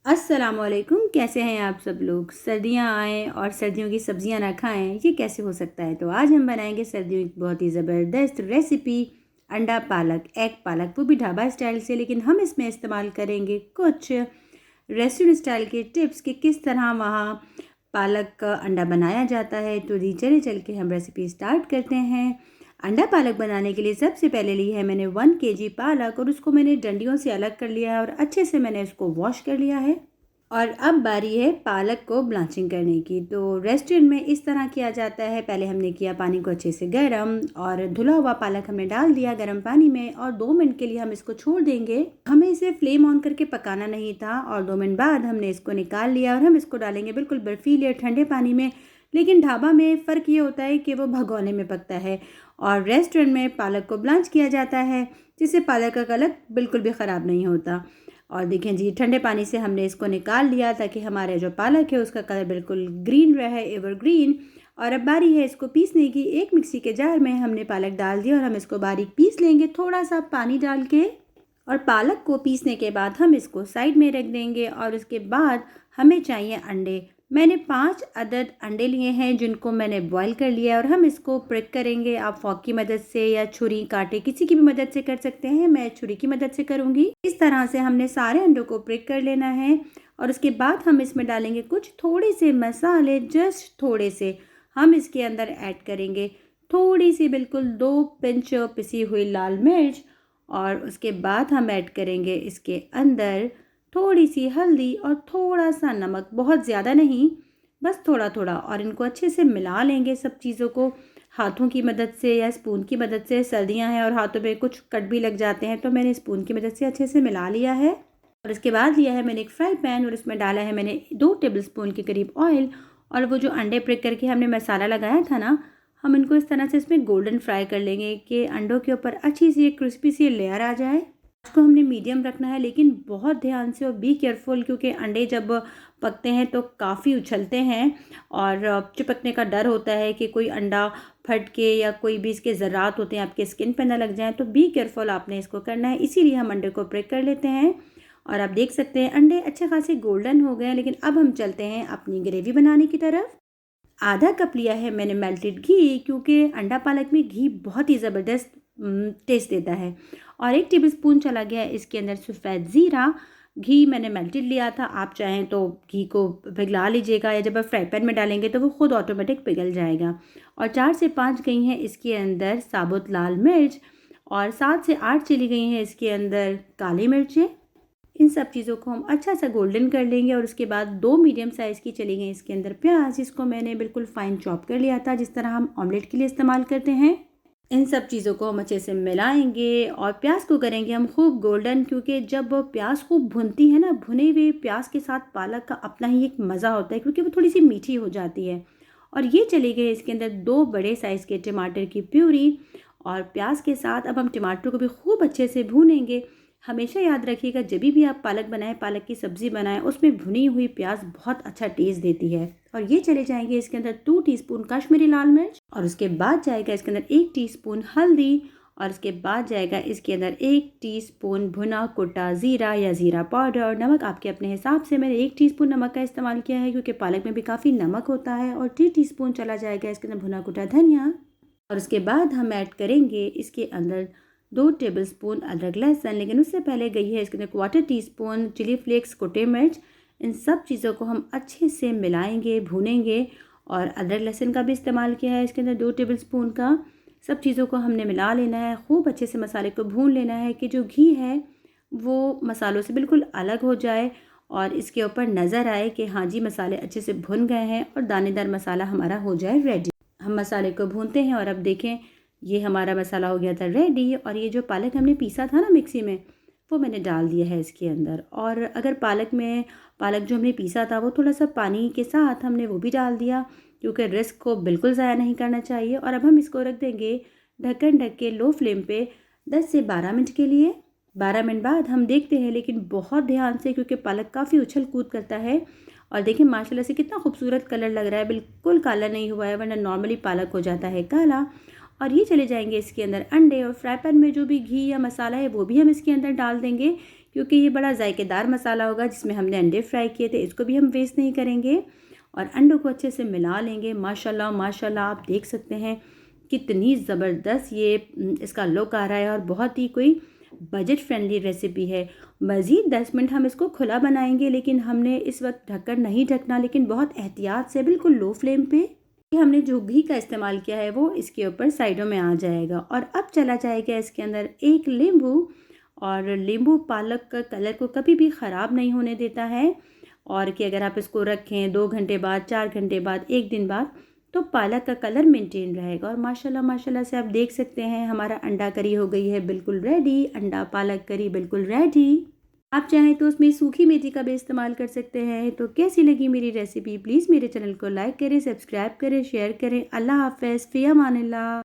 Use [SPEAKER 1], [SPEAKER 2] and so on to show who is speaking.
[SPEAKER 1] अस्सलामुअलैकुम। कैसे हैं आप सब लोग। सर्दियां आएँ और सर्दियों की सब्जियां ना खाएं, ये कैसे हो सकता है। तो आज हम बनाएंगे सर्दियों की बहुत ही ज़बरदस्त रेसिपी, अंडा पालक, एग पालक, वो भी ढाबा स्टाइल से। लेकिन हम इसमें इस्तेमाल करेंगे कुछ रेस्टोरेंट स्टाइल के टिप्स कि किस तरह वहाँ पालक का अंडा बनाया जाता है। तो जी चले चल के हम रेसिपी स्टार्ट करते हैं। अंडा पालक बनाने के लिए सबसे पहले ली है मैंने 1 kg पालक और उसको मैंने डंडियों से अलग कर लिया है और अच्छे से मैंने उसको वॉश कर लिया है। और अब बारी है पालक को ब्लांचिंग करने की। तो रेस्टोरेंट में इस तरह किया जाता है। पहले हमने किया पानी को अच्छे से गर्म और धुला हुआ पालक हमने डाल दिया गर्म पानी में और 2 मिनट के लिए हम इसको छोड़ देंगे। हमें इसे फ्लेम ऑन करके पकाना नहीं था और 2 मिनट बाद हमने इसको निकाल लिया और हम इसको डालेंगे बिल्कुल बर्फीले ठंडे पानी में। लेकिन ढाबा में फ़र्क ये होता है कि वो भगोने में पकता है और रेस्टोरेंट में पालक को ब्लांच किया जाता है, जिससे पालक का कलर बिल्कुल भी ख़राब नहीं होता। और देखें जी, ठंडे पानी से हमने इसको निकाल लिया ताकि हमारे जो पालक है उसका कलर बिल्कुल ग्रीन रहे, एवरग्रीन। और अब बारी है इसको पीसने की। एक मिक्सी के जार में हमने पालक डाल दिया और हम इसको बारीक पीस लेंगे थोड़ा सा पानी डाल के। और पालक को पीसने के बाद हम इसको साइड में रख देंगे और उसके बाद हमें चाहिए अंडे। मैंने 5 अदद अंडे लिए हैं जिनको मैंने बॉईल कर लिया और हम इसको प्रिक करेंगे। आप फॉक की मदद से या छुरी कांटे किसी की भी मदद से कर सकते हैं, मैं छुरी की मदद से करूँगी। इस तरह से हमने सारे अंडों को प्रिक कर लेना है और उसके बाद हम इसमें डालेंगे कुछ थोड़े से मसाले, जस्ट थोड़े से हम इसके अंदर ऐड करेंगे थोड़ी सी बिल्कुल 2 पिंच पिसी हुई लाल मिर्च। और उसके बाद हम ऐड करेंगे इसके अंदर थोड़ी सी हल्दी और थोड़ा सा नमक, बहुत ज़्यादा नहीं, बस थोड़ा थोड़ा। और इनको अच्छे से मिला लेंगे सब चीज़ों को हाथों की मदद से या स्पून की मदद से। सर्दियां हैं और हाथों पे कुछ कट भी लग जाते हैं, तो मैंने स्पून की मदद से अच्छे से मिला लिया है। और इसके बाद लिया है मैंने एक फ्राई पैन और इसमें डाला है मैंने 2 टेबल स्पून के करीब ऑयल। और वो जो अंडे प्रिक करके हमने मसाला लगाया था ना, हम इनको इस तरह से इसमें गोल्डन फ्राई कर लेंगे कि अंडों के ऊपर अच्छी सी एक क्रिस्पी सी लेयर आ जाए। इसको हमने मीडियम रखना है, लेकिन बहुत ध्यान से और बी केयरफुल, क्योंकि अंडे जब पकते हैं तो काफ़ी उछलते हैं और चिपकने का डर होता है कि कोई अंडा फट के या कोई भी इसके ज़र्रात होते हैं आपके स्किन पर ना लग जाए। तो बी केयरफुल आपने इसको करना है, इसीलिए हम अंडे को ब्रेक कर लेते हैं। और आप देख सकते हैं अंडे अच्छे खासे गोल्डन हो गए हैं। लेकिन अब हम चलते हैं अपनी ग्रेवी बनाने की तरफ। आधा कप लिया है मैंने मेल्टेड घी, क्योंकि अंडा पालक में घी बहुत ही ज़बरदस्त टेस्ट देता है। और 1 टेबलस्पून चला गया इसके अंदर सफ़ेद ज़ीरा। घी मैंने मेल्टेड लिया था, आप चाहें तो घी को पिघला लीजिएगा या जब आप फ्राई पैन में डालेंगे तो वो खुद ऑटोमेटिक पिघल जाएगा। और 4 से 5 गई हैं इसके अंदर साबुत लाल मिर्च और 7 से 8 चली गई हैं इसके अंदर काली मिर्चें। इन सब चीज़ों को हम अच्छा सा गोल्डन कर लेंगे। और उसके बाद 2 मीडियम साइज़ की चली गई इसके अंदर प्याज, जिसको मैंने बिल्कुल फाइन चॉप कर लिया था, जिस तरह हम ऑमलेट के लिए इस्तेमाल करते हैं। इन सब चीज़ों को हम अच्छे से मिलाएंगे और प्याज को करेंगे हम खूब गोल्डन, क्योंकि जब प्याज खूब भुनती है ना, भुने हुए प्याज के साथ पालक का अपना ही एक मज़ा होता है, क्योंकि वो थोड़ी सी मीठी हो जाती है। और ये चली गई इसके अंदर 2 बड़े साइज़ के टमाटर की प्यूरी और प्याज के साथ अब हम टमाटर को भी खूब अच्छे से भूनेंगे। हमेशा याद रखिएगा जब भी आप पालक बनाएं, पालक की सब्ज़ी बनाएं, उसमें भुनी हुई प्याज बहुत अच्छा टेस्ट देती है। और ये चले जाएंगे इसके अंदर 2 टीस्पून कश्मीरी लाल मिर्च और उसके बाद जाएगा इसके अंदर 1 टीस्पून हल्दी और उसके बाद जाएगा इसके अंदर 1 टीस्पून भुना कुटा ज़ीरा या ज़ीरा पाउडर। और नमक आपके अपने हिसाब से, मैंने 1 टीस्पून नमक का इस्तेमाल किया है क्योंकि पालक में भी काफ़ी नमक होता है। और 3 टीस्पून चला जाएगा इसके अंदर भुना कुटा धनिया। और उसके बाद हम ऐड करेंगे इसके अंदर 2 टेबलस्पून अदरक लहसुन, लेकिन उससे पहले गई है इसके अंदर 1/4 टीस्पून चिली फ्लेक्स कुटे मिर्च। इन सब चीज़ों को हम अच्छे से मिलाएंगे, भूनेंगे। और अदरक लहसुन का भी इस्तेमाल किया है इसके अंदर 2 टेबलस्पून का। सब चीज़ों को हमने मिला लेना है, खूब अच्छे से मसाले को भून लेना है कि जो घी है वो मसालों से बिल्कुल अलग हो जाए और इसके ऊपर नज़र आए कि हाँ जी मसाले अच्छे से भुन गए हैं और दानेदार मसाला हमारा हो जाए रेडी। हम मसाले को भूनते हैं और अब देखें ये हमारा मसाला हो गया था रेडी। और ये जो पालक हमने पीसा था ना मिक्सी में, वो मैंने डाल दिया है इसके अंदर। और अगर पालक जो हमने पीसा था वो थोड़ा सा पानी के साथ हमने वो भी डाल दिया, क्योंकि रिस्क को बिल्कुल ज़ाया नहीं करना चाहिए। और अब हम इसको रख देंगे ढक्कन ढक के लो फ्लेम पे 10 से 12 मिनट के लिए। 12 मिनट बाद हम देखते हैं, लेकिन बहुत ध्यान से, क्योंकि पालक काफ़ी उछल कूद करता है। और देखिए माशाल्लाह से कितना खूबसूरत कलर लग रहा है, बिल्कुल काला नहीं हुआ है, वरना नॉर्मली पालक हो जाता है काला। और ये चले जाएंगे इसके अंदर अंडे और फ्राई पैन में जो भी घी या मसाला है वो भी हम इसके अंदर डाल देंगे, क्योंकि ये बड़ा जायकेदार मसाला होगा जिसमें हमने अंडे फ्राई किए थे, इसको भी हम वेस्ट नहीं करेंगे। और अंडों को अच्छे से मिला लेंगे। माशाल्लाह माशाल्लाह, आप देख सकते हैं कितनी ज़बरदस्त ये इसका लुक आ रहा है और बहुत ही कोई बजट फ्रेंडली रेसिपी है। मज़ीद 10 मिनट हम इसको खुला बनाएंगे, लेकिन हमने इस वक्त ढककर नहीं ढकना, लेकिन बहुत एहतियात से बिल्कुल लो फ्लेम पे। हमने जो घी का इस्तेमाल किया है वो इसके ऊपर साइडों में आ जाएगा। और अब चला जाएगा इसके अंदर एक नींबू। और नींबू पालक का कलर को कभी भी ख़राब नहीं होने देता है, और कि अगर आप इसको रखें 2 घंटे बाद, 4 घंटे बाद, 1 दिन बाद, तो पालक का कलर मेंटेन रहेगा। और माशाल्लाह माशाल्लाह से आप देख सकते हैं हमारा अंडा करी हो गई है बिल्कुल रेडी। अंडा पालक करी बिल्कुल रेडी। आप चाहें तो उसमें सूखी मेथी का भी इस्तेमाल कर सकते हैं। तो कैसी लगी मेरी रेसिपी? प्लीज़ मेरे चैनल को लाइक करें, सब्सक्राइब करें, शेयर करें। अल्लाह हाफ़िज़, फ़ी अमानिल्लाह।